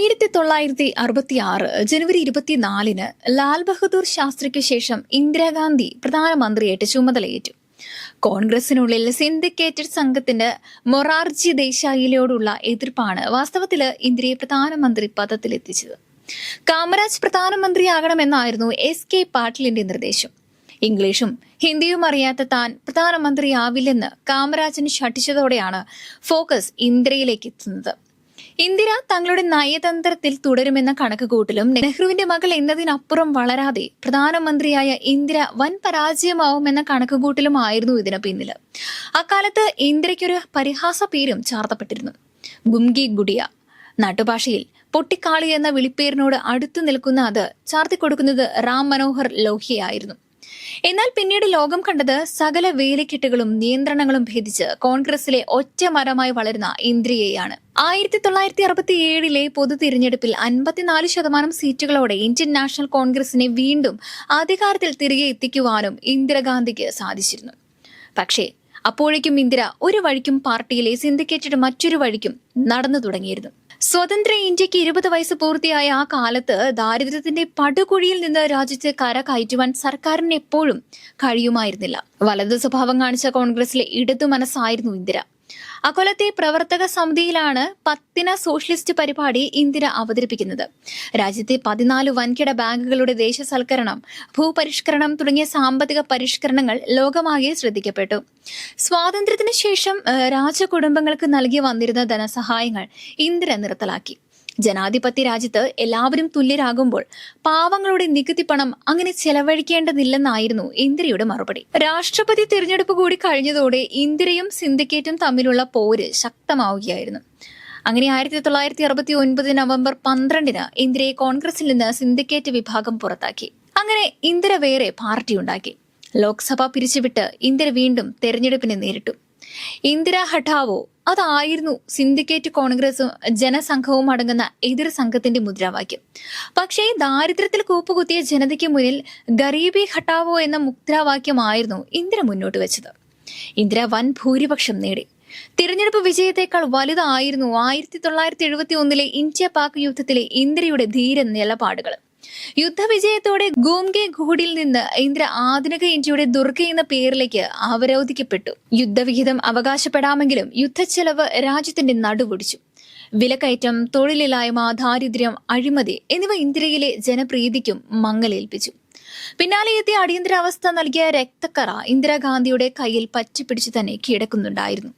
1966 ജനുവരി 24-ന് ലാൽ ബഹദൂർ ശാസ്ത്രിക്ക് ശേഷം ഇന്ദിരാഗാന്ധി പ്രധാനമന്ത്രിയായിട്ട് ചുമതലയേറ്റു. കോൺഗ്രസിനുള്ളിൽ സിൻഡിക്കേറ്റഡ് സംഘത്തിന്റെ മൊറാർജി ദേശായിയോടുള്ള എതിർപ്പാണ് വാസ്തവത്തിൽ ഇന്ത്യയെ പ്രധാനമന്ത്രി പദത്തിലെത്തിച്ചത്. കാമരാജ് പ്രധാനമന്ത്രിയാകണമെന്നായിരുന്നു SK പാട്ടീലിന്റെ നിർദ്ദേശം. ഇംഗ്ലീഷും ഹിന്ദിയും അറിയാത്ത താൻ പ്രധാനമന്ത്രിയാവില്ലെന്ന് കാമരാജിന് ശഠിച്ചതോടെയാണ് ഫോക്കസ് ഇന്ദിരയിലേക്ക് എത്തുന്നത്. ഇന്ദിര തങ്ങളുടെ നയതന്ത്രത്തിൽ തുടരുമെന്ന കണക്കുകൂട്ടലും നെഹ്റുവിന്റെ മകൾ എന്നതിനപ്പുറം വളരാതെ പ്രധാനമന്ത്രിയായ ഇന്ദിര വൻ പരാജയമാവുമെന്ന കണക്കുകൂട്ടലുമായിരുന്നു ഇതിന് പിന്നിൽ. അക്കാലത്ത് ഇന്ദിരയ്ക്കൊരു പരിഹാസ പേരും ചാർത്തപ്പെട്ടിരുന്നു, ഗുംഗി ഗുഡിയ. നാട്ടുഭാഷയിൽ പൊട്ടിക്കാളി എന്ന വിളിപ്പേരിനോട് അടുത്തു നിൽക്കുന്ന അത് ചാർത്തിക്കൊടുക്കുന്നത് റാം മനോഹർ ലോഹ്യയായിരുന്നു. എന്നാൽ പിന്നീട് ലോകം കണ്ടത് സകല വേലിക്കെട്ടുകളും നിയന്ത്രണങ്ങളും ഭേദിച്ച് കോൺഗ്രസിലെ ഒറ്റ മരമായി വളരുന്ന ഇന്ദിരയെയാണ്. 1967 പൊതു തിരഞ്ഞെടുപ്പിൽ 54% സീറ്റുകളോടെ ഇന്ത്യൻ നാഷണൽ കോൺഗ്രസിനെ വീണ്ടും അധികാരത്തിൽ തിരികെ എത്തിക്കുവാനും ഇന്ദിരാഗാന്ധിക്ക് സാധിച്ചിരുന്നു. പക്ഷേ അപ്പോഴേക്കും ഇന്ദിര ഒരു വഴിക്കും പാർട്ടിയിലെ സിൻഡിക്കേറ്റഡ് മറ്റൊരു വഴിക്കും നടന്നു തുടങ്ങിയിരുന്നു. സ്വതന്ത്ര ഇന്ത്യക്ക് 20 വയസ്സ് പൂർത്തിയായ ആ കാലത്ത് ദാരിദ്ര്യത്തിന്റെ പടുകുഴിയിൽ നിന്ന് രാജ്യത്തെ കരകയറ്റുവാൻ സർക്കാരിന് എപ്പോഴും കഴിയുമായിരുന്നില്ല. വലതു സ്വഭാവം കാണിച്ച കോൺഗ്രസിലെ ഇടതു മനസ്സായിരുന്നു ഇന്ദിര. അക്കൊല്ലത്തെ പ്രവർത്തക സമിതിയിലാണ് 10 സോഷ്യലിസ്റ്റ് പരിപാടി ഇന്ദിര അവതരിപ്പിക്കുന്നത്. രാജ്യത്തെ 14 വൻകിട ബാങ്കുകളുടെ ദേശസൽക്കരണം, ഭൂപരിഷ്കരണം തുടങ്ങിയ സാമ്പത്തിക പരിഷ്കരണങ്ങൾ ലോകമാകെ ശ്രദ്ധിക്കപ്പെട്ടു. സ്വാതന്ത്ര്യത്തിന് ശേഷം രാജകുടുംബങ്ങൾക്ക് നൽകി വന്നിരുന്ന ധനസഹായങ്ങൾ ഇന്ദിര നിർത്തലാക്കി. ജനാധിപത്യ രാജ്യത്ത് എല്ലാവരും തുല്യരാകുമ്പോൾ പാവങ്ങളുടെ നികുതി പണം അങ്ങനെ ചെലവഴിക്കേണ്ടതില്ലെന്നായിരുന്നു ഇന്ദിരയുടെ മറുപടി. രാഷ്ട്രപതി തിരഞ്ഞെടുപ്പ് കൂടി കഴിഞ്ഞതോടെ ഇന്ദിരയും സിൻഡിക്കേറ്റും തമ്മിലുള്ള പോര് ശക്തമാവുകയായിരുന്നു. അങ്ങനെ 1969 നവംബർ 12-ന് ഇന്ദിരയെ കോൺഗ്രസിൽ നിന്ന് സിൻഡിക്കേറ്റ് വിഭാഗം പുറത്താക്കി. അങ്ങനെ ഇന്ദിര വേറെ പാർട്ടി ഉണ്ടാക്കി. ലോക്സഭ പിരിച്ചുവിട്ട് ഇന്ദിര വീണ്ടും തെരഞ്ഞെടുപ്പിനെ നേരിട്ടു. ഇന്ദിര ഹഠാവോ അതായിരുന്നു സിൻഡിക്കേറ്റ് കോൺഗ്രസും ജനസംഘവും അടങ്ങുന്ന എതിർ സംഘത്തിന്റെ മുദ്രാവാക്യം. പക്ഷേ ദാരിദ്ര്യത്തിൽ കൂപ്പുകുത്തിയ ജനതയ്ക്ക് മുന്നിൽ ഗരീബി ഹഠാവോ എന്ന മുദ്രാവാക്യമായിരുന്നു ഇന്ദിര മുന്നോട്ട് വെച്ചത്. ഇന്ദിര വൻ ഭൂരിപക്ഷം നേടി. തിരഞ്ഞെടുപ്പ് വിജയത്തെക്കാൾ വലുതായിരുന്നു 1971 ഇന്ത്യ പാക് യുദ്ധത്തിലെ ഇന്ദിരയുടെ ധീര നിലപാടുകൾ. യുദ്ധവിജയത്തോടെ ഗൂംഗെ ഗൂഡിൽ നിന്ന് ഇന്ദിര ആധുനിക ഇന്ത്യയുടെ ദുർഗ എന്ന പേരിലേക്ക് അവരോധിക്കപ്പെട്ടു. യുദ്ധവിഹിതം അവകാശപ്പെടാമെങ്കിലും യുദ്ധച്ചെലവ് രാജ്യത്തിന്റെ നടുവൊടിച്ചു. വിലക്കയറ്റം, തൊഴിലില്ലായ്മ, ദാരിദ്ര്യം, അഴിമതി എന്നിവ ഇന്ദിരയിലെ ജനപ്രീതിക്കും മങ്ങലേൽപ്പിച്ചു. പിന്നാലെ എത്തിയ അടിയന്തരാവസ്ഥ നൽകിയ രക്തക്കറ ഇന്ദിരാഗാന്ധിയുടെ കയ്യിൽ പറ്റിപ്പിടിച്ചു തന്നെ കിടക്കുന്നുണ്ടായിരുന്നു.